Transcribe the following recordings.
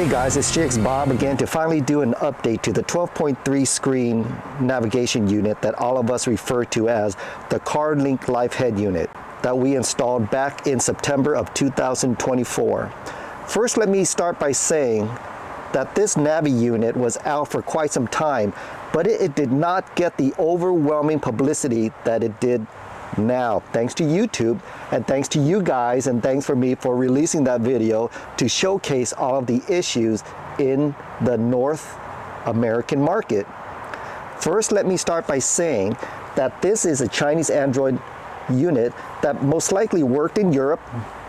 Hey guys, it's GX Bob again to finally do an update to the 12.3 screen navigation unit that all of us refer to as the Carlinklife head unit that we installed back in September of 2024. First, let me start by saying that this Navi unit was out for quite some time, but it did not get the overwhelming publicity that it did now, thanks to YouTube and thanks to you guys, and thanks for me for releasing that video to showcase all of the issues in the North American market. First, let me start by saying that this is a Chinese Android unit that most likely worked in Europe,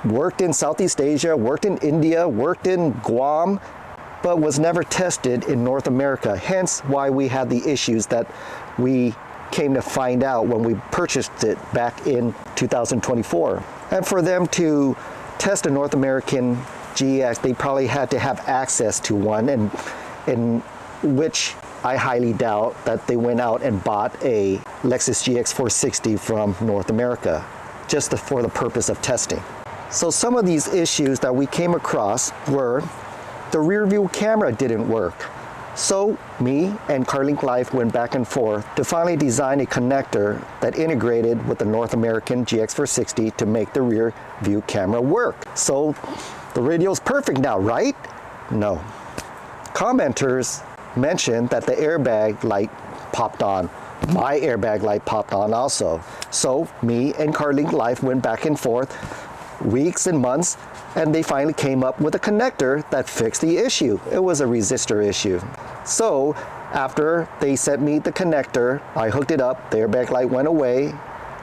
worked in Southeast Asia, worked in India, worked in Guam, but was never tested in North America, hence why we had the issues that we came to find out when we purchased it back in 2024. And for them to test a North American GX, they probably had to have access to one, and in which I highly doubt that they went out and bought a Lexus GX460 from North America just for the purpose of testing. So some of these issues that we came across were the rear view camera didn't work. So me and Carlinklife went back and forth to finally design a connector that integrated with the North American GX460 to make the rear view camera work. So the radio's perfect now, right? No. Commenters mentioned that the airbag light popped on. My airbag light popped on also. So me and Carlinklife went back and forth weeks and months, and they finally came up with a connector that fixed the issue. It was a resistor issue. So after they sent me the connector, I hooked it up, the airbag light went away,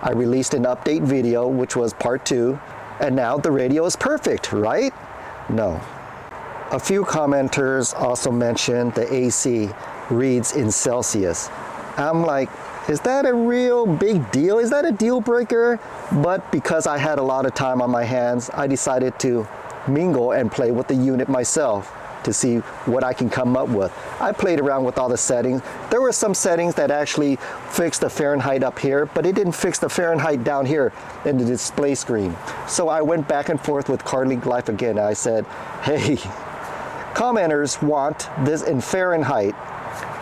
I released an update video, which was part 2, and now the radio is perfect, right? No. A few commenters also mentioned the AC reads in Celsius. I'm like, is that a real big deal? Is that a deal breaker? But because I had a lot of time on my hands, I decided to mingle and play with the unit myself to see what I can come up with. I played around with all the settings. There were some settings that actually fixed the Fahrenheit up here, but it didn't fix the Fahrenheit down here in the display screen. So I went back and forth with Carlinklife again. I said, hey, commenters want this in Fahrenheit.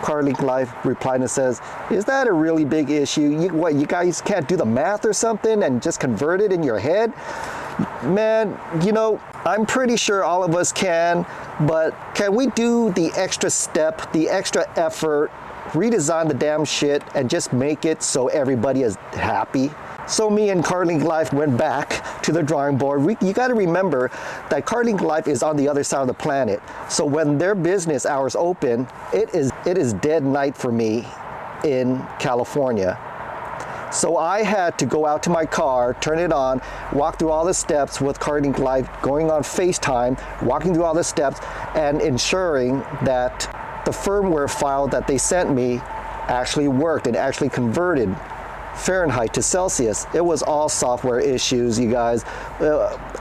Carlinklife replied and says, is that a really big issue? You guys can't do the math or something and just convert it in your head? Man, you know, I'm pretty sure all of us can, but can we do the extra step, the extra effort, redesign the damn shit and just make it so everybody is happy? So me and Carlinklife went back to the drawing board. You got to remember that Carlinklife is on the other side of the planet. So when their business hours open, it is dead night for me in California. So I had to go out to my car, turn it on, walk through all the steps with Carlinklife, going on FaceTime, walking through all the steps, and ensuring that the firmware file that they sent me actually worked and actually converted Fahrenheit to Celsius. It was all software issues, you guys.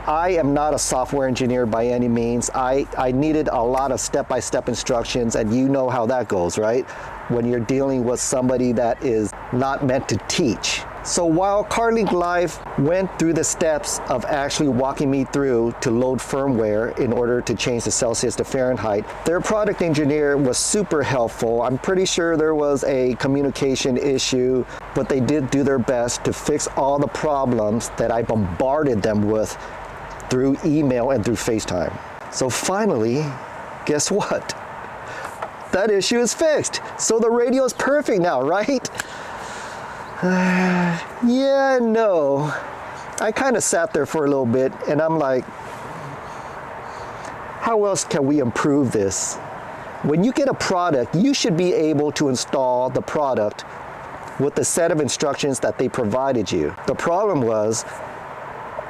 I am not a software engineer by any means. I needed a lot of step-by-step instructions, and you know how that goes, right? When you're dealing with somebody that is not meant to teach. So while Carlinklife went through the steps of actually walking me through to load firmware in order to change the Celsius to Fahrenheit, their product engineer was super helpful. I'm pretty sure there was a communication issue, but they did do their best to fix all the problems that I bombarded them with through email and through FaceTime. So finally, guess what? That issue is fixed. So the radio is perfect now, right? Yeah, no. I kind of sat there for a little bit and I'm like, how else can we improve this? When you get a product, you should be able to install the product with the set of instructions that they provided you. The problem was,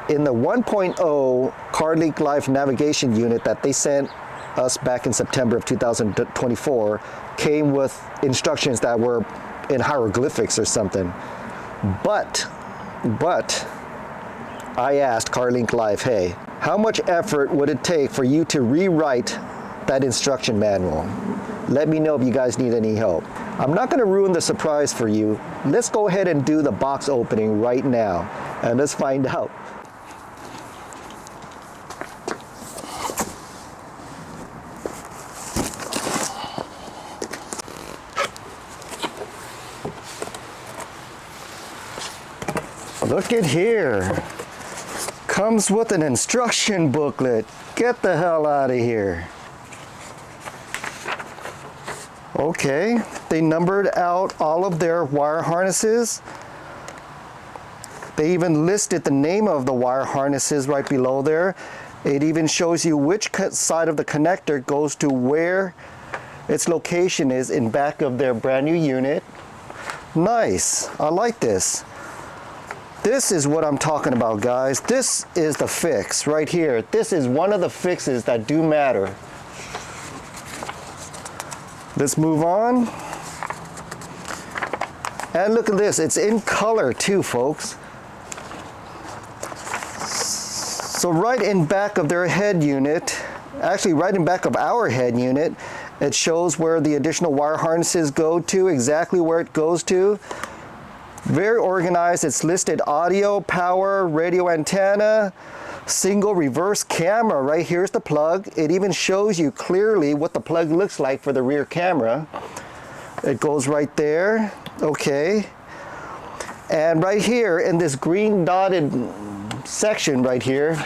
in the 1.0 Carlinklife navigation unit that they sent us back in September of 2024, came with instructions that were in hieroglyphics or something. But I asked Carlinklife, hey, how much effort would it take for you to rewrite that instruction manual? Let me know if you guys need any help. I'm not going to ruin the surprise for you. Let's go ahead and do the box opening right now, and let's find out. Look at here. Comes with an instruction booklet. Get the hell out of here. Okay, they numbered out all of their wire harnesses. They even listed the name of the wire harnesses right below there. It even shows you which side of the connector goes to where its location is in back of their brand new unit. Nice, I like this. This is what I'm talking about, guys. This is the fix right here. This is one of the fixes that do matter. Let's move on. And look at this, it's in color too, folks. So right in back of their head unit, actually right in back of our head unit, it shows where the additional wire harnesses go to, exactly where it goes to. Very organized. It's listed audio, power, radio antenna, single reverse camera. Right here's the plug. It even shows you clearly what the plug looks like for the rear camera. It goes right there. Okay. And right here in this green dotted section right here,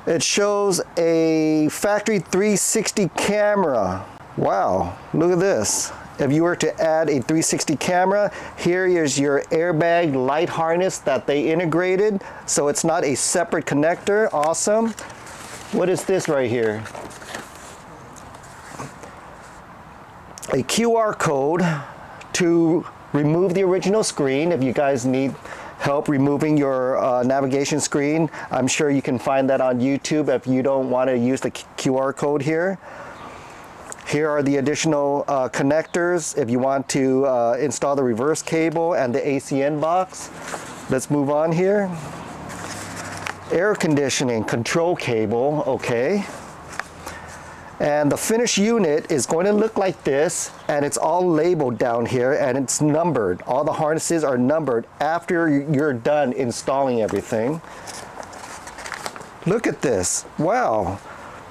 it shows a factory 360 camera. Wow, look at this. If you were to add a 360 camera, here is your airbag light harness that they integrated, so it's not a separate connector. Awesome. What is this right here? A QR code to remove the original screen. If you guys need help removing your navigation screen, I'm sure you can find that on YouTube if you don't want to use the QR code here. Here are the additional connectors if you want to install the reverse cable and the ACN box. Let's move on here. Air conditioning control cable, okay. And the finished unit is going to look like this, and it's all labeled down here and it's numbered. All the harnesses are numbered after you're done installing everything. Look at this, wow.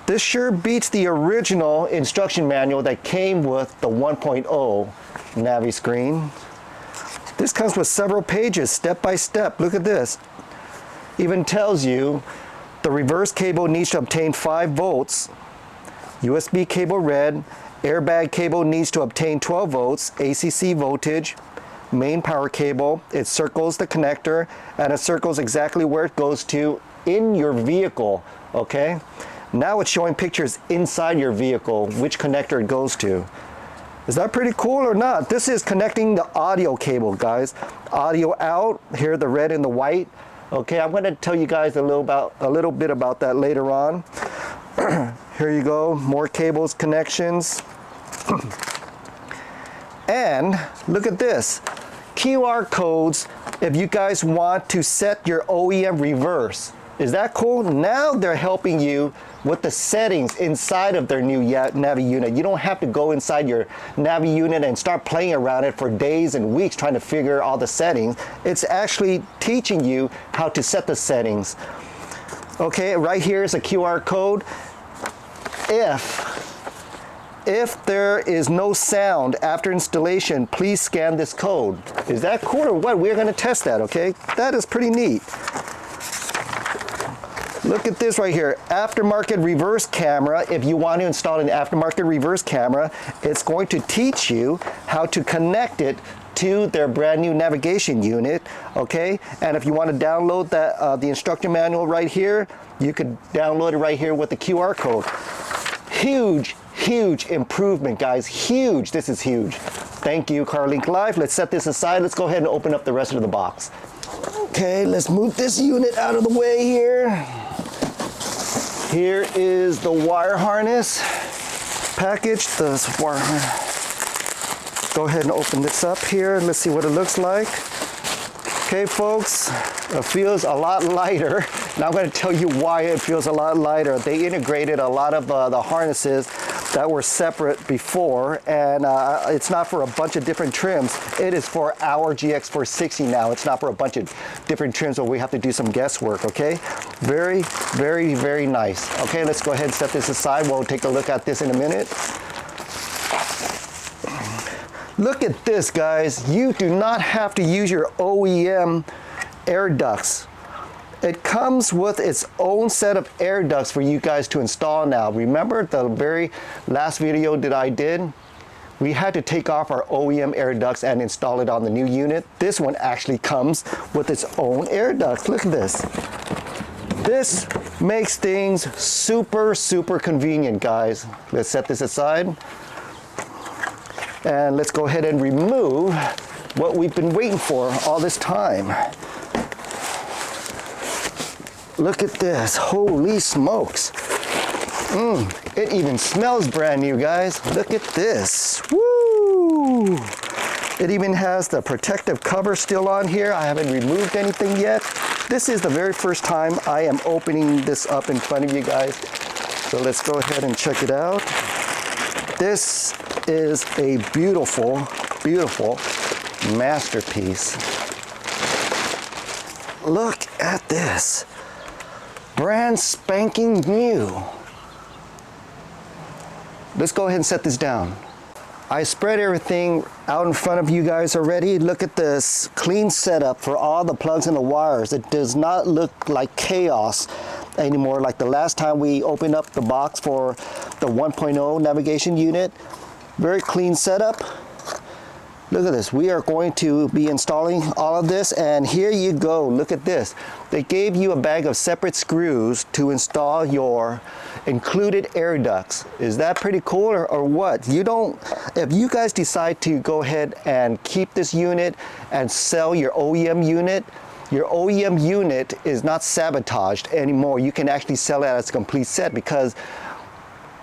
This sure beats the original instruction manual that came with the 1.0 Navi screen. This comes with several pages, step by step. Look at this. Even tells you the reverse cable needs to obtain 5 volts, USB cable red, airbag cable needs to obtain 12 volts, ACC voltage, main power cable. It circles the connector and it circles exactly where it goes to in your vehicle, okay? Now it's showing pictures inside your vehicle, which connector it goes to. Is that pretty cool or not? This is connecting the audio cable, guys. Audio out, here the red and the white. Okay, I'm gonna tell you guys a little bit about that later on. Here you go, more cables, connections. And look at this, QR codes if you guys want to set your OEM reverse. Is that cool? Now they're helping you with the settings inside of their new Navi unit. You don't have to go inside your Navi unit and start playing around it for days and weeks trying to figure all the settings. It's actually teaching you how to set the settings. Okay, right here is a QR code. If there is no sound after installation, please scan this code. Is that cool or what? We're gonna test that, okay? That is pretty neat. Look at this right here, aftermarket reverse camera. If you want to install an aftermarket reverse camera, it's going to teach you how to connect it to their brand new navigation unit, okay? And if you want to download that, the instruction manual right here, you could download it right here with the QR code. Huge, huge improvement, guys, huge. This is huge. Thank you, Carlinklife. Let's set this aside. Let's go ahead and open up the rest of the box. Okay, let's move this unit out of the way here. Here is the wire harness package. Go ahead and open this up here. Let's see what it looks like. Okay, folks, it feels a lot lighter. Now I'm going to tell you why it feels a lot lighter. They integrated a lot of the harnesses that were separate before, and it's not for a bunch of different trims. It is for our GX460 now. It's not for a bunch of different trims where we have to do some guesswork, okay? Very, very, very nice. Okay, let's go ahead and set this aside. We'll take a look at this in a minute. Look at this, guys. You do not have to use your OEM air ducts. It comes with its own set of air ducts for you guys to install now. Remember the very last video that I did? We had to take off our OEM air ducts and install it on the new unit. This one actually comes with its own air ducts. Look at this. This makes things super, super convenient, guys. Let's set this aside. And let's go ahead and remove what we've been waiting for all this time. Look at this, holy smokes. It even smells brand new, guys. Look at this, woo! It even has the protective cover still on here. I haven't removed anything yet. This is the very first time I am opening this up in front of you guys. So let's go ahead and check it out. This is a beautiful, beautiful masterpiece. Look at this. Brand spanking new. Let's go ahead and set this down. I spread everything out in front of you guys already. Look at this clean setup for all the plugs and the wires. It does not look like chaos anymore like the last time we opened up the box for the 1.0 navigation unit. Very clean setup. Look at this. We are going to be installing all of this, and here you go. Look at this. They gave you a bag of separate screws to install your included air ducts. Is that pretty cool or what? You don't, if you guys decide to go ahead and keep this unit and sell your OEM unit is not sabotaged anymore. You can actually sell it as a complete set, because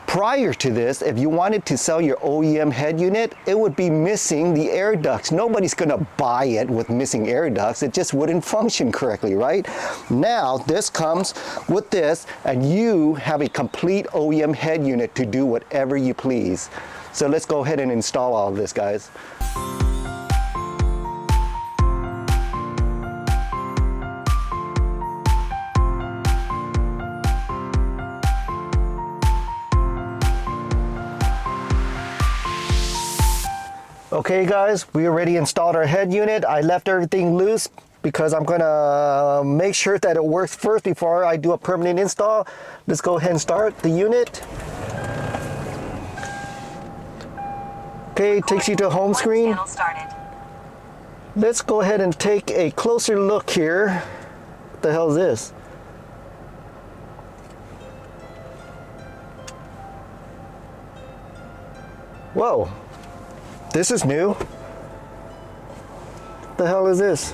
prior to this, if you wanted to sell your OEM head unit, it would be missing the air ducts. Nobody's gonna buy it with missing air ducts. It just wouldn't function correctly, right? Now, this comes with this, and you have a complete OEM head unit to do whatever you please. So let's go ahead and install all of this, guys. Okay guys, we already installed our head unit. I left everything loose because I'm gonna make sure that it works first before I do a permanent install. Let's go ahead and start the unit. Okay, it takes you to home screen. Let's go ahead and take a closer look here. What the hell is this? Whoa. This is new. What the hell is this?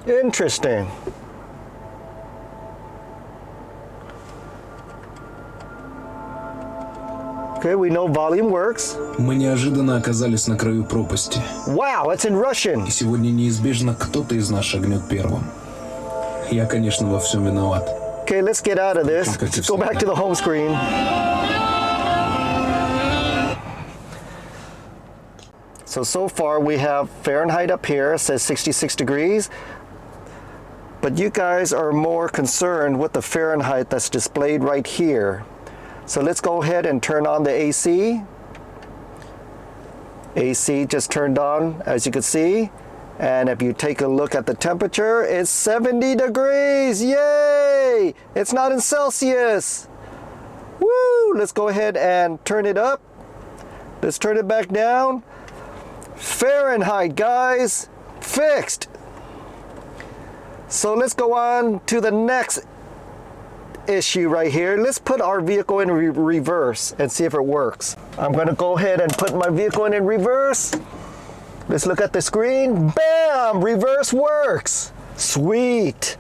Interesting. Okay, we know volume works. Мы неожиданно оказались на краю пропасти. Wow, it's in Russian. И сегодня неизбежно кто-то из нас шагнет первым. Я, конечно, во всем виноват. Okay, let's get out of this. Let's go back to the home screen. So far we have Fahrenheit up here. It says 66 degrees. But you guys are more concerned with the Fahrenheit that's displayed right here. So let's go ahead and turn on the AC. AC just turned on, as you can see. And if you take a look at the temperature, it's 70 degrees, yay! It's not in Celsius. Woo! Let's go ahead and turn it up. Let's turn it back down. Fahrenheit, guys, fixed. So let's go on to the next issue right here. Let's put our vehicle in reverse and see if it works. I'm gonna go ahead and put my vehicle in reverse. Let's look at the screen. Bam! Reverse works. Sweet.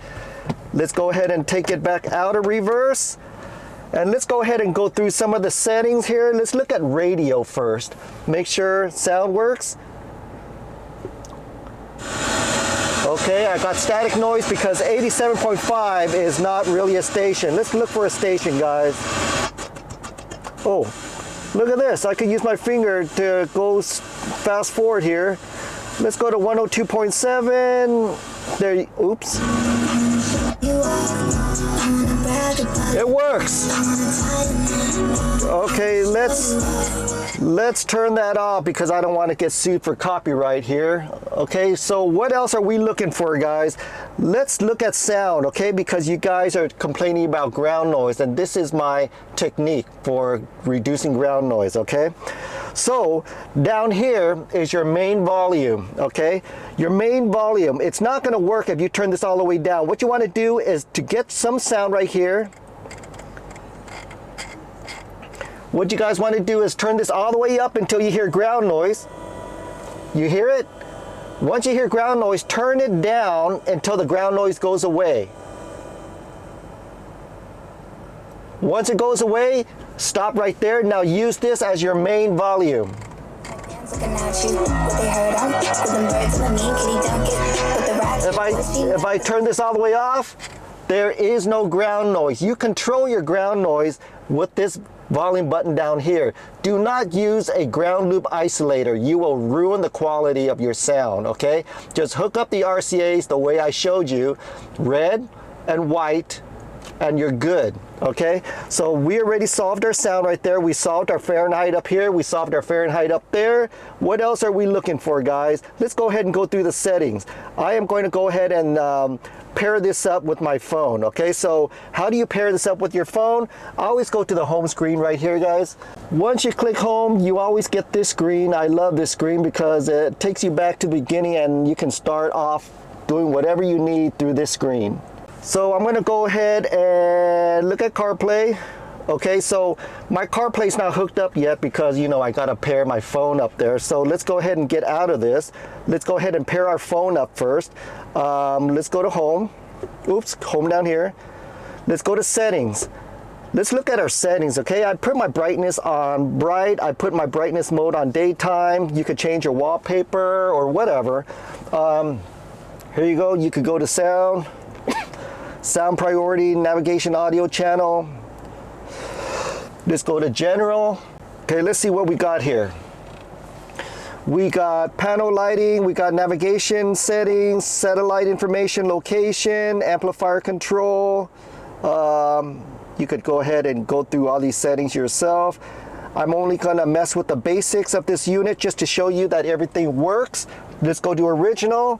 Let's go ahead and take it back out of reverse. And let's go ahead and go through some of the settings here. Let's look at radio first. Make sure sound works. Okay, I got static noise because 87.5 is not really a station. Let's look for a station, guys. Oh, look at this. I could use my finger to go fast forward here. Let's go to 102.7. There, oops. It works. Okay, let's turn that off because I don't want to get sued for copyright here. Okay, so what else are we looking for, guys? Let's look at sound, okay? Because you guys are complaining about ground noise, and this is my technique for reducing ground noise, okay? So down here is your main volume, okay? Your main volume, it's not gonna work if you turn this all the way down. What you wanna do is to get some sound right here. What you guys wanna do is turn this all the way up until you hear ground noise. You hear it? Once you hear ground noise, turn it down until the ground noise goes away. Once it goes away, stop right there. Now use this as your main volume. If I turn this all the way off, there is no ground noise. You control your ground noise with this volume button down here. Do not use a ground loop isolator. You will ruin the quality of your sound, okay? Just hook up the RCAs the way I showed you, red and white, and you're good, okay? So we already solved our sound right there. We solved our Fahrenheit up here. We solved our Fahrenheit up there. What else are we looking for, guys? Let's go ahead and go through the settings. I am going to go ahead and pair this up with my phone, okay? So how do you pair this up with your phone? I always go to the home screen right here, guys. Once you click home, you always get this screen. I love this screen because it takes you back to the beginning and you can start off doing whatever you need through this screen. So I'm gonna go ahead and look at CarPlay. Okay, so my CarPlay is not hooked up yet because, you know, I gotta pair my phone up there. So let's go ahead and get out of this. Let's go ahead and pair our phone up first. Let's go to home. Oops, home down here. Let's go to settings. Let's look at our settings, okay? I put my brightness on bright. I put my brightness mode on daytime. You could change your wallpaper or whatever. Here you go. You could go to sound. Sound priority, navigation audio channel. Let's go to general. Okay, let's see what we got here. We got panel lighting, we got navigation settings, satellite information, location, amplifier control. You could go ahead and go through all these settings yourself. I'm only gonna mess with the basics of this unit just to show you that everything works. Let's go to original.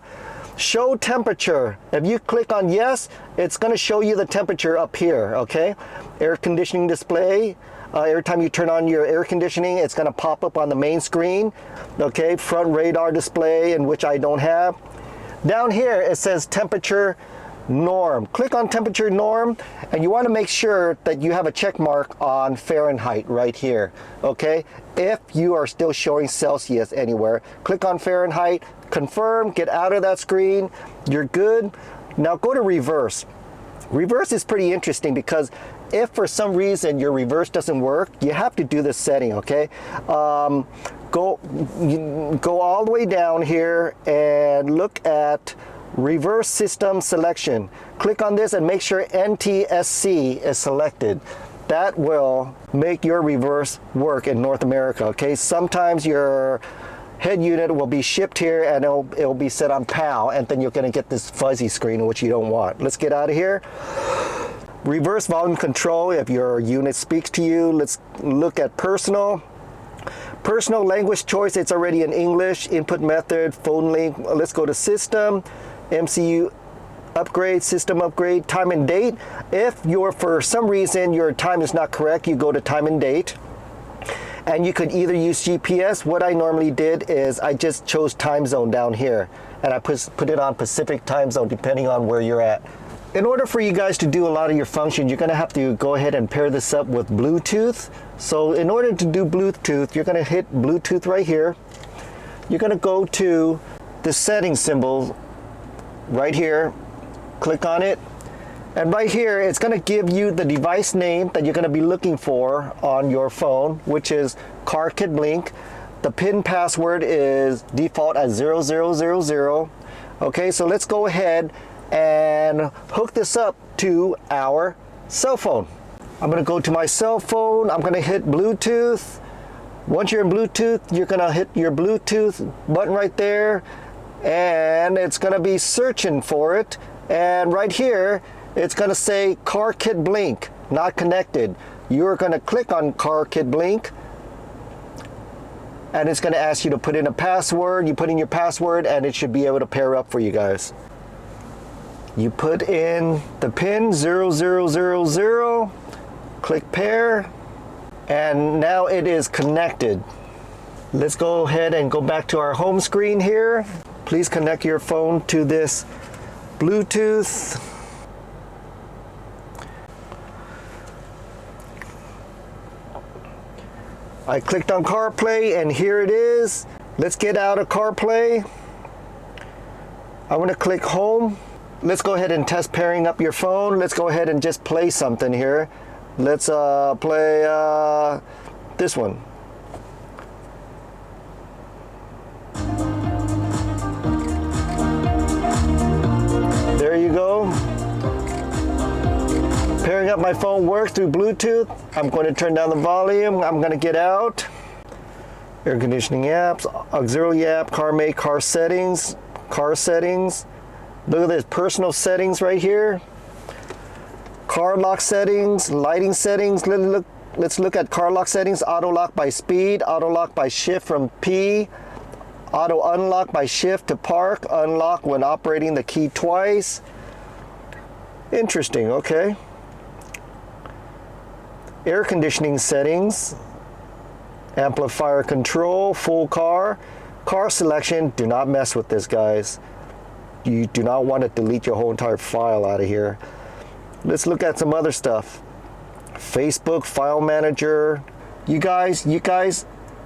Show temperature. If you click on yes, it's going to show you the temperature up here, okay? Air conditioning display. Every time you turn on your air conditioning, it's going to pop up on the main screen, okay? Front radar display, in which I don't have. Down here, it says temperature norm. Click on temperature norm, and you want to make sure that you have a check mark on Fahrenheit right here, okay? If you are still showing Celsius anywhere, click on Fahrenheit, confirm, get out of that screen, you're good. Now go to reverse. Reverse is pretty interesting because if for some reason your reverse doesn't work, you have to do this setting, okay? Go all the way down here and look at reverse system selection. Click on this and make sure NTSC is selected. That will make your reverse work in North America, okay? Sometimes your head unit will be shipped here and it'll be set on PAL, and then you're gonna get this fuzzy screen, which you don't want. Let's get out of here. Reverse volume control, if your unit speaks to you. Let's look at personal. Personal language choice, it's already in English. Input method, phone link. Let's go to system, MCU upgrade, system upgrade, time and date. If for some reason your time is not correct, you go to time and date. And you could either use GPS. What I normally did is I just chose time zone down here, and I put it on Pacific time zone depending on where you're at. In order for you guys to do a lot of your functions, you're gonna have to go ahead and pair this up with Bluetooth. So in order to do Bluetooth, you're gonna hit Bluetooth right here. You're gonna go to the settings symbol right here, click on it, and right here it's going to give you the device name that you're going to be looking for on your phone, which is Carlinklife. The PIN password is default at 0000. Okay, so let's go ahead and hook this up to our cell phone. I'm going to go to my cell phone. I'm going to hit Bluetooth. Once you're in Bluetooth, you're going to hit your Bluetooth button right there, and it's going to be searching for it. And right here, it's going to say car kit blink, not connected. You're going to click on car kit blink, and it's going to ask you to put in a password. You put in your password, and it should be able to pair up for you guys. You put in the pin 0000, click pair, and now it is connected. Let's go ahead and go back to our home screen here. Please connect your phone to this Bluetooth. I clicked on CarPlay, and here it is. Let's get out of CarPlay. I want to click home. Let's go ahead and test pairing up your phone. Let's go ahead and just play something here. Let's play this one. There you go. Pairing up my phone works through Bluetooth. I'm going to turn down the volume. I'm going to get out. Air conditioning apps, auxiliary app, car make, car settings. Look at this, personal settings right here. Car lock settings, lighting settings. Let's look at car lock settings. Auto lock by speed, auto lock by shift from P. Auto unlock by shift to park, unlock when operating the key twice. Interesting, okay. Air conditioning settings, amplifier control, full car selection. Do not mess with this, guys. You do not want to delete your whole entire file out of here. Let's look at some other stuff. Facebook file manager. You guys,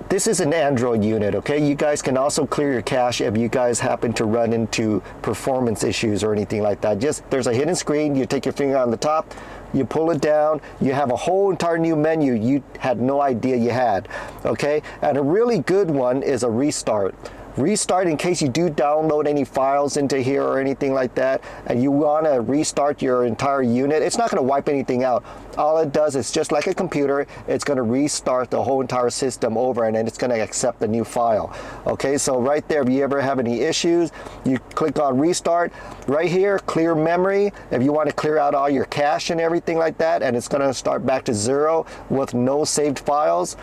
this is an Android unit, okay? You guys can also clear your cache if you guys happen to run into performance issues or anything like that. Just, there's a hidden screen, you take your finger on the top, you pull it down, you have a whole entire new menu you had no idea you had, okay? And a really good one is a restart. Restart in case you do download any files into here or anything like that, and you want to restart your entire unit. It's not going to wipe anything out. All it does is, just like a computer, it's going to restart the whole entire system over, and then it's going to accept the new file. Okay, so right there, if you ever have any issues, you click on restart. Right here, clear memory, if you want to clear out all your cache and everything like that, and it's going to start back to 0 with no saved files.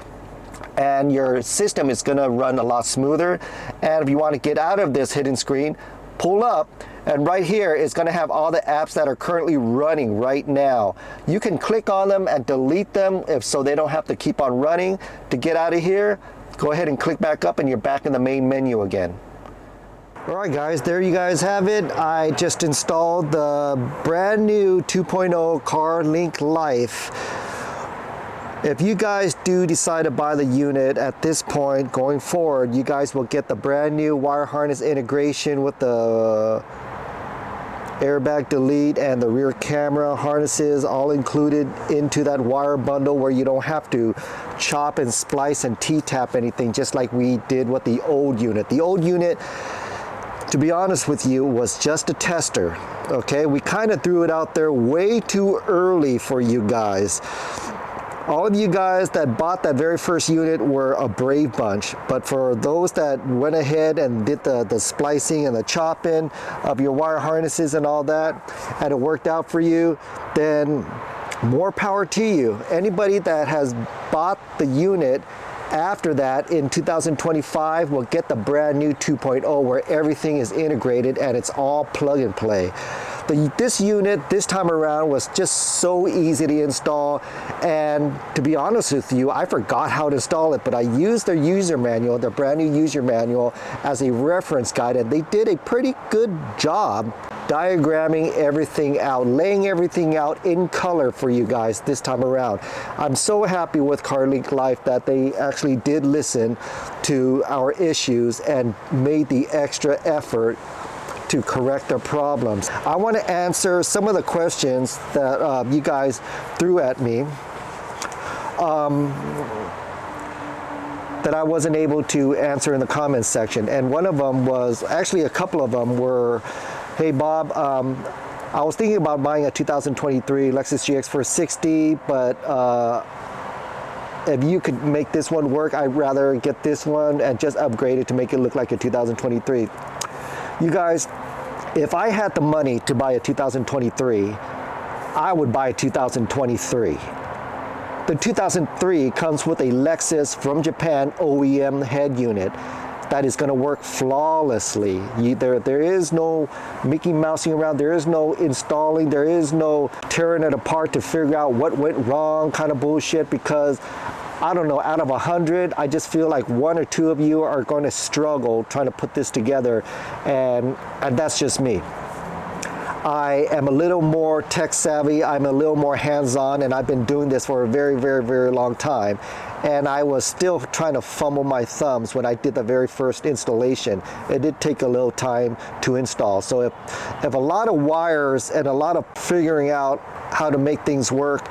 And your system is going to run a lot smoother. And if you want to get out of this hidden screen, pull up, and right here is going to have all the apps that are currently running right now. You can click on them and delete them so they don't have to keep on running. To get out of here, go ahead and click back up, and you're back in the main menu again. Alright guys, there you guys have it. I just installed the brand new 2.0 Carlinklife. If you guys do decide to buy the unit at this point going forward, you guys will get the brand new wire harness integration with the airbag delete and the rear camera harnesses all included into that wire bundle, where you don't have to chop and splice and T-tap anything, just like we did with the old unit. The old unit, to be honest with you, was just a tester. Okay, we kind of threw it out there way too early for you guys. All of you guys that bought that very first unit were a brave bunch, but for those that went ahead and did the splicing and the chopping of your wire harnesses and all that, and it worked out for you, then more power to you. Anybody that has bought the unit after that in 2025 will get the brand new 2.0, where everything is integrated and it's all plug and play. This unit this time around was just so easy to install, and to be honest with you, I forgot how to install it, but I used their user manual, their brand new user manual, as a reference guide, and they did a pretty good job diagramming everything out, laying everything out in color for you guys this time around. I'm so happy with Carlinklife that they actually did listen to our issues and made the extra effort to correct their problems. I want to answer some of the questions that you guys threw at me that I wasn't able to answer in the comments section. And one of them was, actually a couple of them were, hey Bob, I was thinking about buying a 2023 Lexus GX460, but if you could make this one work, I'd rather get this one and just upgrade it to make it look like a 2023. You guys, if I had the money to buy a 2023, I would buy a 2023. The 2003 comes with a Lexus from Japan OEM head unit that is going to work flawlessly. There is no Mickey Mousing around, there is no installing, there is no tearing it apart to figure out what went wrong kind of bullshit, because I don't know, out of 100, I just feel like 1 or 2 of you are going to struggle trying to put this together, and that's just me. I am a little more tech savvy, I'm a little more hands-on, and I've been doing this for a very, very, very long time. And I was still trying to fumble my thumbs when I did the very first installation. It did take a little time to install. So if a lot of wires and a lot of figuring out how to make things work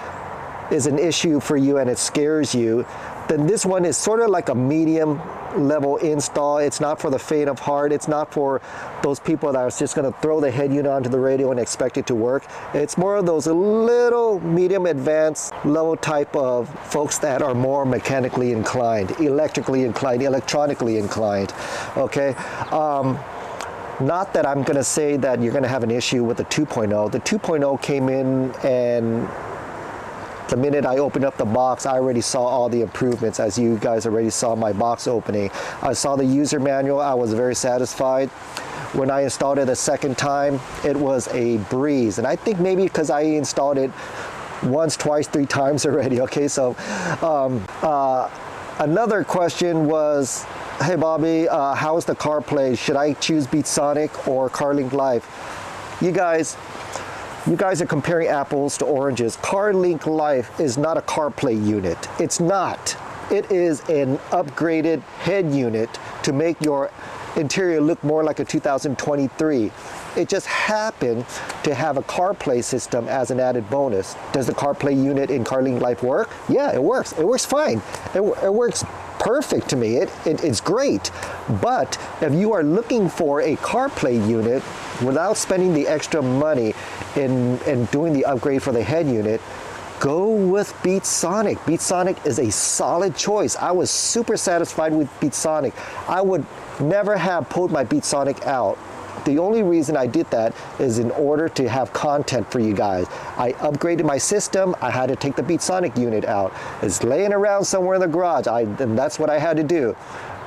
is an issue for you and it scares you, then this one is sort of like a medium level install. It's not for the faint of heart. It's not for those people that are just going to throw the head unit onto the radio and expect it to work. It's more of those little medium advanced level type of folks that are more mechanically inclined, electrically inclined, electronically inclined. Okay. Not that I'm going to say that you're going to have an issue with the 2.0. The 2.0 came in, and the minute I opened up the box, I already saw all the improvements, as you guys already saw my box opening. I saw the user manual. I was very satisfied. When I installed it a second time, it was a breeze. And I think maybe because I installed it once, twice, 3 times already. Okay, so another question was, hey Bobby, how is the CarPlay? Should I choose Beatsonic or Carlinklife? You guys are comparing apples to oranges. Carlinklife is not a CarPlay unit. It's not. It is an upgraded head unit to make your interior look more like a 2023. It just happened to have a CarPlay system as an added bonus. Does the CarPlay unit in Carlinklife work? Yeah, it works. It works fine. It works perfect to me. It's great. But if you are looking for a CarPlay unit without spending the extra money in doing the upgrade for the head unit, go with Beatsonic. Beatsonic is a solid choice. I was super satisfied with Beatsonic. I would never have pulled my Beatsonic out. The only reason I did that is in order to have content for you guys. I upgraded my system. I had to take the Beatsonic unit out. It's laying around somewhere in the garage, and that's what I had to do.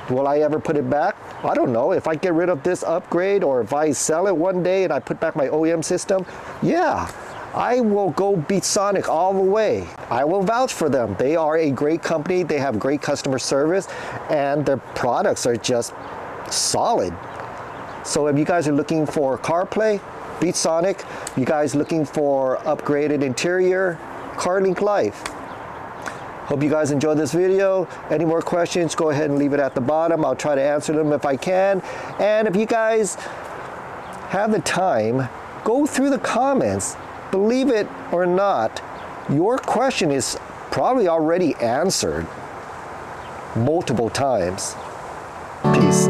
Will I ever put it back? I don't know. If I get rid of this upgrade, or if I sell it one day and I put back my OEM system, yeah, I will go Beatsonic all the way. I will vouch for them. They are a great company. They have great customer service, and their products are just solid. So if you guys are looking for CarPlay, Beatsonic. You guys looking for upgraded interior, Carlinklife. Hope you guys enjoyed this video. Any more questions, go ahead and leave it at the bottom. I'll try to answer them if I can. And if you guys have the time, go through the comments. Believe it or not, your question is probably already answered multiple times. Peace.